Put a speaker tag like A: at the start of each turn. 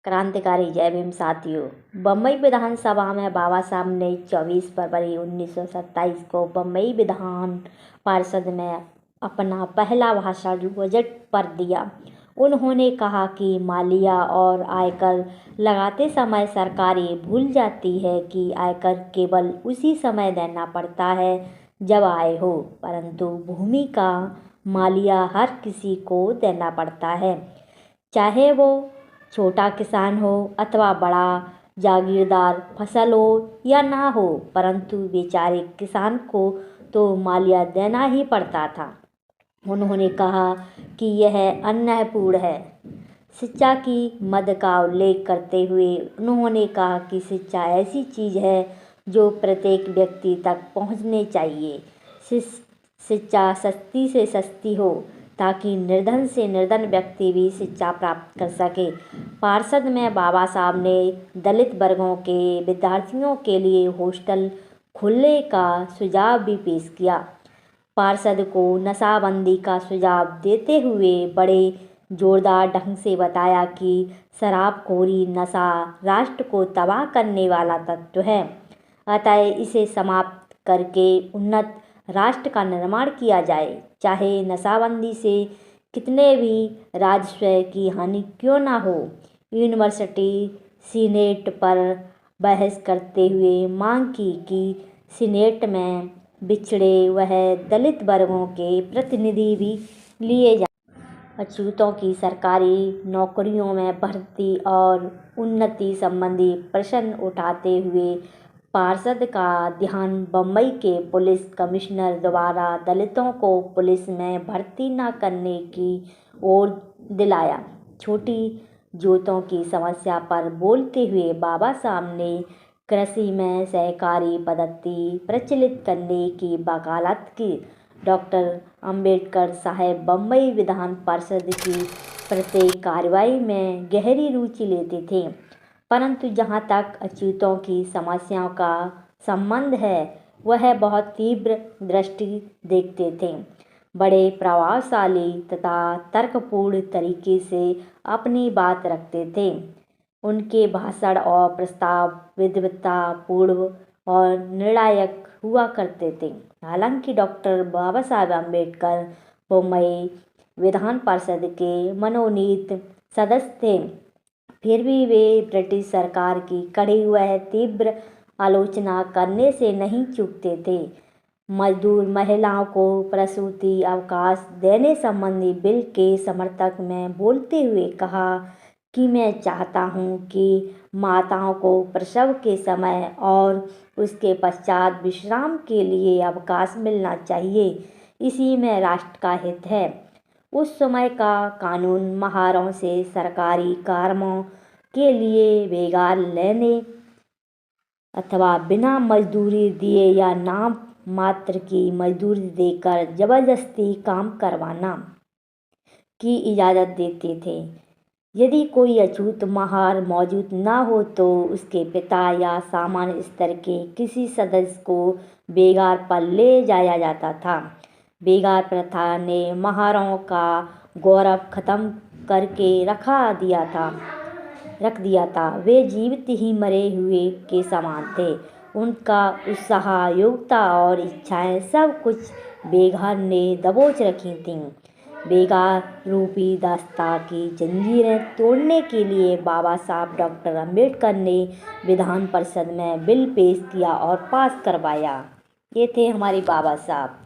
A: क्रांतिकारी जय भीम साथियों। बम्बई विधानसभा में बाबा साहब ने 24 फरवरी 1927 को बम्बई विधान परिषद में अपना पहला भाषण बजट पर दिया। उन्होंने कहा कि मालिया और आयकर लगाते समय सरकारें भूल जाती है कि आयकर केवल उसी समय देना पड़ता है जब आय हो, परंतु भूमि का मालिया हर किसी को देना पड़ता है, चाहे वो छोटा किसान हो अथवा बड़ा जागीरदार, फसल हो या ना हो, परंतु बेचारे किसान को तो मालिया देना ही पड़ता था। उन्होंने कहा कि यह अन्यायपूर्ण है। शिक्षा की मद का उल्लेख करते हुए उन्होंने कहा कि शिक्षा ऐसी चीज़ है जो प्रत्येक व्यक्ति तक पहुंचनी चाहिए। शिक्षा सस्ती से सस्ती हो ताकि निर्धन से निर्धन व्यक्ति भी शिक्षा प्राप्त कर सके। पार्षद में बाबा साहब ने दलित वर्गों के विद्यार्थियों के लिए हॉस्टल खोलने का सुझाव भी पेश किया। पार्षद को नशाबंदी का सुझाव देते हुए बड़े जोरदार ढंग से बताया कि शराबखोरी, नशा राष्ट्र को तबाह करने वाला तत्व है, अतः इसे समाप्त करके उन्नत राष्ट्र का निर्माण किया जाए, चाहे नशाबंदी से कितने भी राजस्व की हानि क्यों ना हो। यूनिवर्सिटी सीनेट पर बहस करते हुए मांग की कि सीनेट में पिछड़े वह दलित वर्गों के प्रतिनिधि भी लिए जाएं। अछूतों की सरकारी नौकरियों में भर्ती और उन्नति संबंधी प्रश्न उठाते हुए पार्षद का ध्यान बम्बई के पुलिस कमिश्नर द्वारा दलितों को पुलिस में भर्ती न करने की ओर दिलाया। छोटी जोतों की समस्या पर बोलते हुए बाबा साहब ने कृषि में सहकारी पद्धति प्रचलित करने की वकालत की। डॉक्टर अंबेडकर साहब बम्बई विधान परिषद की प्रत्येक कार्रवाई में गहरी रुचि लेते थे, परंतु जहाँ तक अछूतों की समस्याओं का संबंध है वह बहुत तीव्र दृष्टि देखते थे। बड़े प्रभावशाली तथा तर्कपूर्ण तरीके से अपनी बात रखते थे। उनके भाषण और प्रस्ताव विद्वत्तापूर्ण और निर्णायक हुआ करते थे। हालांकि डॉक्टर बाबा साहब अम्बेडकर बम्बई विधान परिषद के मनोनीत सदस्य थे, फिर भी वे ब्रिटिश सरकार की कड़ी व तीव्र आलोचना करने से नहीं चूकते थे। मजदूर महिलाओं को प्रसूति अवकाश देने संबंधी बिल के समर्थक में बोलते हुए कहा कि मैं चाहता हूं कि माताओं को प्रसव के समय और उसके पश्चात विश्राम के लिए अवकाश मिलना चाहिए, इसी में राष्ट्र का हित है। उस समय का कानून महारों से सरकारी कामों के लिए बेगार लेने अथवा बिना मजदूरी दिए या नाम मात्र की मजदूरी देकर जबरदस्ती काम करवाना की इजाज़त देते थे। यदि कोई अछूत महार मौजूद न हो तो उसके पिता या सामान्य स्तर के किसी सदस्य को बेगार पर ले जाया जाता था। बेगार प्रथा ने महारों का गौरव खत्म करके रख दिया था। वे जीवित ही मरे हुए के समान थे। उनका उत्साह, योग्यता और इच्छाएं सब कुछ बेगार ने दबोच रखी थीं। बेगार रूपी दास्तां की जंजीरें तोड़ने के लिए बाबा साहब डॉक्टर अंबेडकर ने विधान परिषद में बिल पेश किया और पास करवाया। ये थे हमारे बाबा साहब।